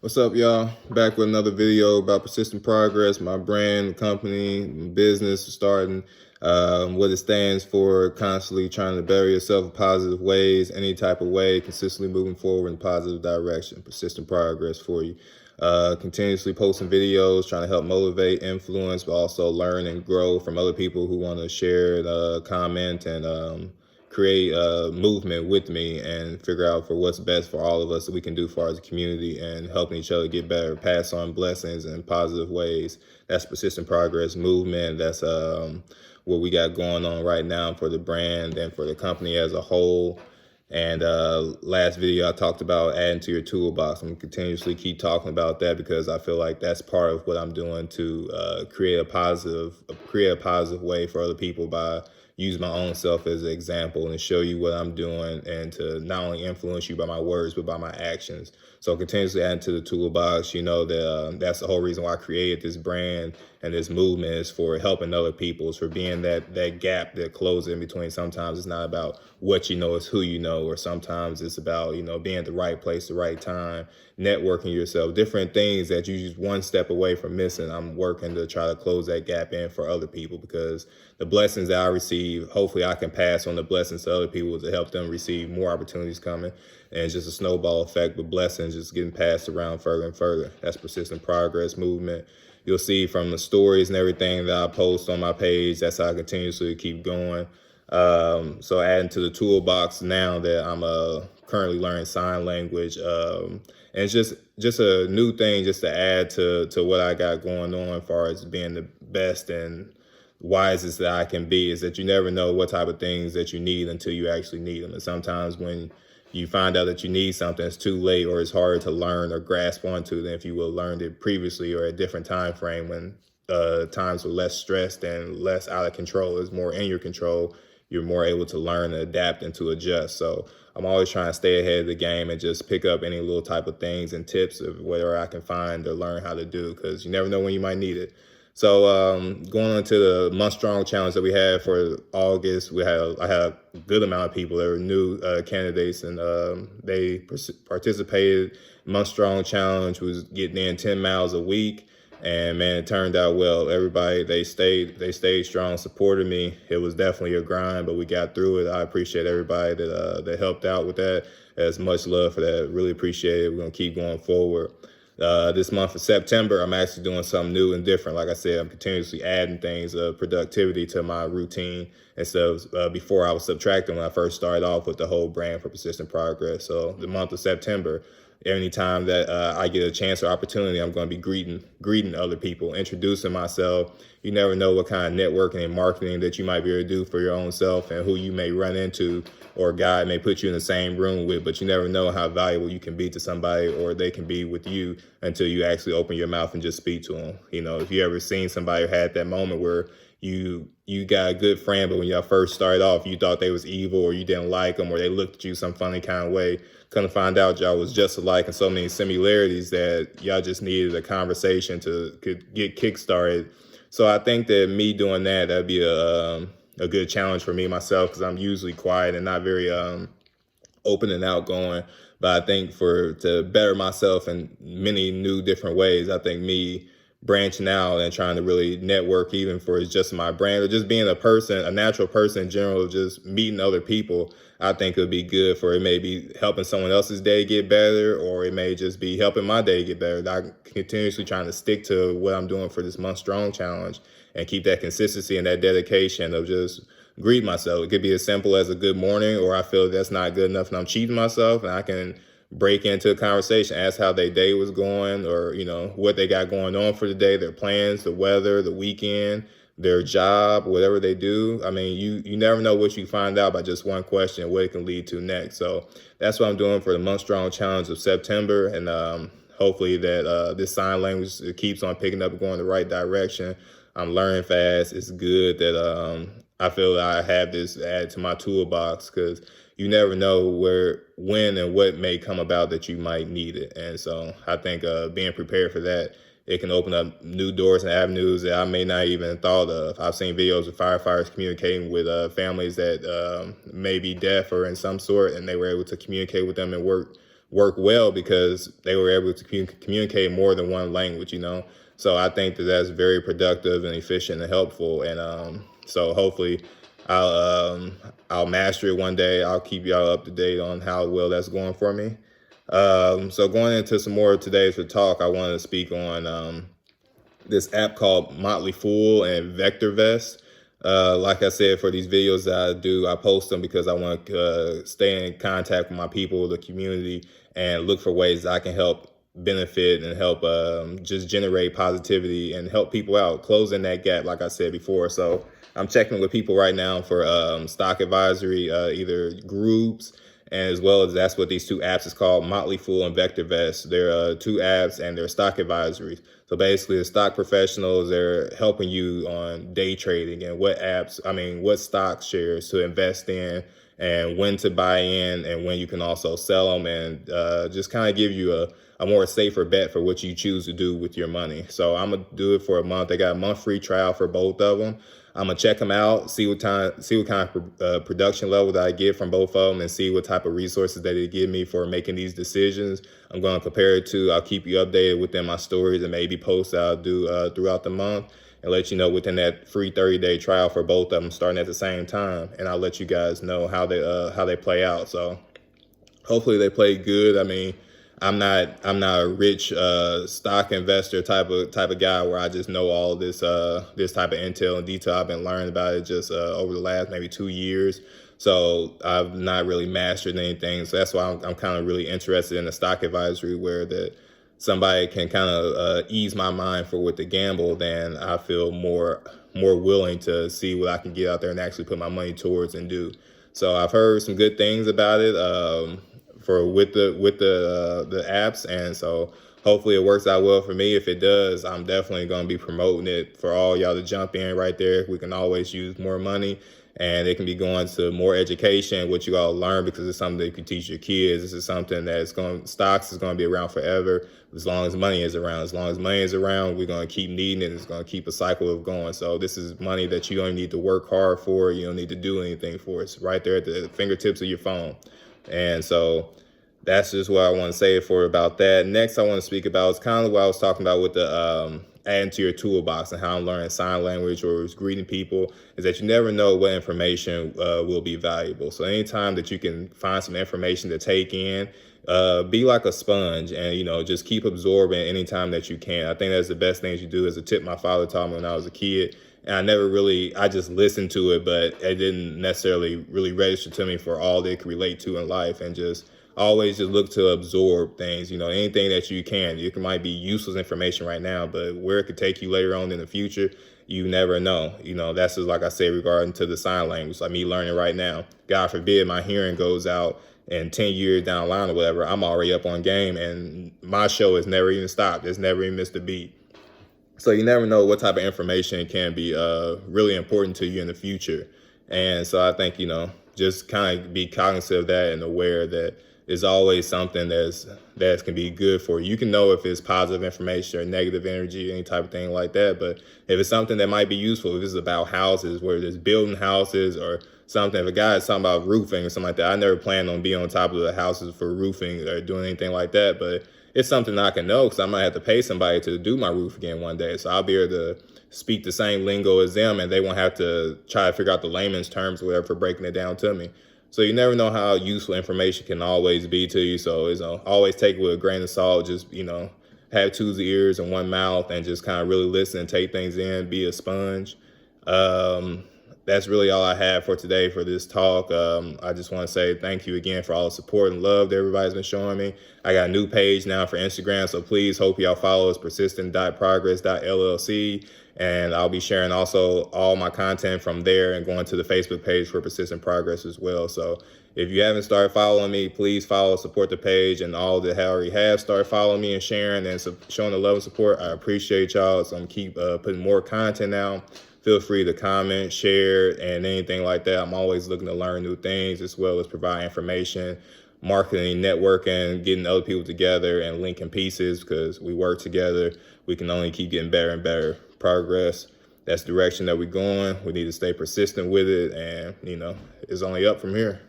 What's up, y'all? Back with another video about persistent progress, my brand, company, business starting, what it stands for, constantly trying to better yourself in positive ways, any type of way, consistently moving forward in a positive direction, persistent progress for you. Continuously posting videos, trying to help motivate, influence, but also learn and grow from other people who want to share, comment, and create a movement with me and figure out for what's best for all of us that we can do for our community and helping each other get better, pass on blessings in positive ways. That's persistent progress movement. That's what we got going on right now for the brand and for the company as a whole. And last video I talked about adding to your toolbox. I'm gonna continuously keep talking about that because I feel like that's part of what I'm doing to create a positive way for other people by use my own self as an example and show you what I'm doing and to not only influence you by my words but by my actions. So continuously adding to the toolbox, that that's the whole reason why I created this brand and this movement is for helping other people. It's for being that gap that closes in between. Sometimes it's not about what you know, it's who you know, or sometimes it's about, being at the right place, the right time, networking yourself, different things that you just one step away from missing. I'm working to try to close that gap in for other people because the blessings that I receive, hopefully I can pass on the blessings to other people to help them receive more opportunities coming. And it's just a snowball effect with blessings just getting passed around further and further. That's persistent progress movement. You'll see from the stories and everything that I post on my page, that's how I continuously keep going. So adding to the toolbox now that I'm currently learning sign language, and it's just a new thing just to add to what I got going on as far as being the best and wisest that I can be, is that you never know what type of things that you need until you actually need them. And sometimes when you find out that you need something, it's too late or it's harder to learn or grasp onto than if you would have learned it previously or a different time frame when times were less stressed and less out of control. It's more in your control. You're more able to learn and adapt and to adjust. So I'm always trying to stay ahead of the game and just pick up any little type of things and tips of whatever I can find to learn how to do, because you never know when you might need it. So going into the month strong challenge that we had for August, I had a good amount of people that were new candidates, and they participated. Month strong challenge was getting in 10 miles a week, and man, it turned out well. Everybody, they stayed strong, supported me. It was definitely a grind, but we got through it. I appreciate everybody that helped out with that. As much love for that. Really appreciate it. We're gonna keep going forward. This month of September, I'm actually doing something new and different. Like I said, I'm continuously adding things, productivity to my routine instead of before I was subtracting when I first started off with the whole brand for persistent progress. So the month of September, anytime that I get a chance or opportunity, I'm going to be greeting other people, introducing myself. You never know what kind of networking and marketing that you might be able to do for your own self and who you may run into or a guy may put you in the same room with, but you never know how valuable you can be to somebody or they can be with you until you actually open your mouth and just speak to them. If you ever seen somebody who had that moment where you got a good friend, but when y'all first started off, you thought they was evil or you didn't like them or they looked at you some funny kind of way. Come to find out y'all was just alike and so many similarities that y'all just needed a conversation to get kick-started. So I think that me doing that'd be a good challenge for me myself, because I'm usually quiet and not very open and outgoing. But I think to better myself in many new different ways, I think me branching out and trying to really network, even for just my brand or just being a natural person in general, just meeting other people, I think it would be good for it. May be helping someone else's day get better, or it may just be helping my day get better. I'm continuously trying to stick to what I'm doing for this month strong challenge and keep that consistency and that dedication of just greet myself. It could be as simple as a good morning, or I feel that's not good enough and I'm cheating myself, and I can break into a conversation, ask how their day was going, or what they got going on for the day, their plans, the weather, the weekend, their job, whatever they do. I mean, you never know what you find out by just one question, what it can lead to next. So that's what I'm doing for the month strong challenge of September, and hopefully that this sign language keeps on picking up and going the right direction. I'm learning fast. It's good that I feel that I have this added to my toolbox, because you never know when and what may come about that you might need it. And so I think being prepared for that, it can open up new doors and avenues that I may not even thought of. I've seen videos of firefighters communicating with families that may be deaf or in some sort, and they were able to communicate with them and work work well because they were able to communicate more than one language, So I think that that's very productive and efficient and helpful. And so hopefully I'll master it one day. I'll keep y'all up to date on how well that's going for me. So going into some more of today's talk, I wanted to speak on this app called Motley Fool and Vector Vest. Like I said, for these videos that I do, I post them because I want to stay in contact with my people, the community, and look for ways that I can help benefit and help just generate positivity and help people out, closing that gap, like I said before. So I'm checking with people right now for stock advisory, either groups, and as well as that's what these two apps is called, Motley Fool and Vector Vest. They're two apps and they're stock advisories. So basically the stock professionals, they're helping you on day trading and what stock shares to invest in and when to buy in and when you can also sell them, and just kind of give you a more safer bet for what you choose to do with your money. So I'm gonna do it for a month. They got a month free trial for both of them. I'm gonna check them out, see what kind of production level that I get from both of them, and see what type of resources that they give me for making these decisions. I'm gonna compare it to. I'll keep you updated within my stories and maybe posts I'll do throughout the month, and let you know within that free 30-day trial for both of them starting at the same time. And I'll let you guys know how they play out. So hopefully they play good. I mean, I'm not a rich stock investor type of guy where I just know all this type of intel and detail. I've been learning about it just over the last maybe 2 years. So I've not really mastered anything. So that's why I'm kind of really interested in the stock advisory, where that somebody can kind of ease my mind for what to gamble. Then I feel more willing to see what I can get out there and actually put my money towards and do. So I've heard some good things about it. With the apps, and so hopefully it works out well for me. If it does, I'm definitely going to be promoting it for all y'all to jump in right there. We can always use more money, and it can be going to more education, what you all learn, because it's something that you can teach your kids. This is something stocks is going to be around forever as long as money is around. As long as money is around, we're going to keep needing it. It's going to keep a cycle of going. So this is money that you don't need to work hard for. You don't need to do anything for. It's right there at the fingertips of your phone. And so that's just what I want to say for about that. Next, I want to speak about is kind of what I was talking about with the adding to your toolbox and how I'm learning sign language or greeting people, is that you never know what information will be valuable. So anytime that you can find some information to take in, be like a sponge and, just keep absorbing anytime that you can. I think that's the best thing you do. Is a tip my father taught me when I was a kid. And I just listened to it, but it didn't necessarily really register to me for all they could relate to in life. And just always just look to absorb things, anything that you can. It might be useless information right now, but where it could take you later on in the future, you never know. That's just like I said regarding to the sign language, like me learning right now. God forbid my hearing goes out and 10 years down the line or whatever, I'm already up on game and my show has never even stopped. It's never even missed a beat. So you never know what type of information can be really important to you in the future. And so I think, just kind of be cognizant of that and aware that it's always something that can be good for you. You can know if it's positive information or negative energy, any type of thing like that. But if it's something that might be useful, if it's about houses, where there's building houses or something, if a guy is talking about roofing or something like that, I never planned on being on top of the houses for roofing or doing anything like that. But it's something I can know because I might have to pay somebody to do my roof again one day. So I'll be able to speak the same lingo as them and they won't have to try to figure out the layman's terms or whatever for breaking it down to me. So you never know how useful information can always be to you. So always take it with a grain of salt. Just, have two ears and one mouth and just kind of really listen and take things in, be a sponge. That's really all I have for today for this talk. I just want to say thank you again for all the support and love that everybody's been showing me. I got a new page now for Instagram, so please hope y'all follow us, persistent.progress.llc. And I'll be sharing also all my content from there and going to the Facebook page for Persistent Progress as well. So if you haven't started following me, please follow, support the page, and all that already have started following me and sharing and showing the love and support. I appreciate y'all. So I'm keep putting more content out. Feel free to comment, share, and anything like that. I'm always looking to learn new things as well as provide information, marketing, networking, getting other people together and linking pieces, because we work together. We can only keep getting better and better. Progress, that's the direction that we're going. We need to stay persistent with it, and it's only up from here.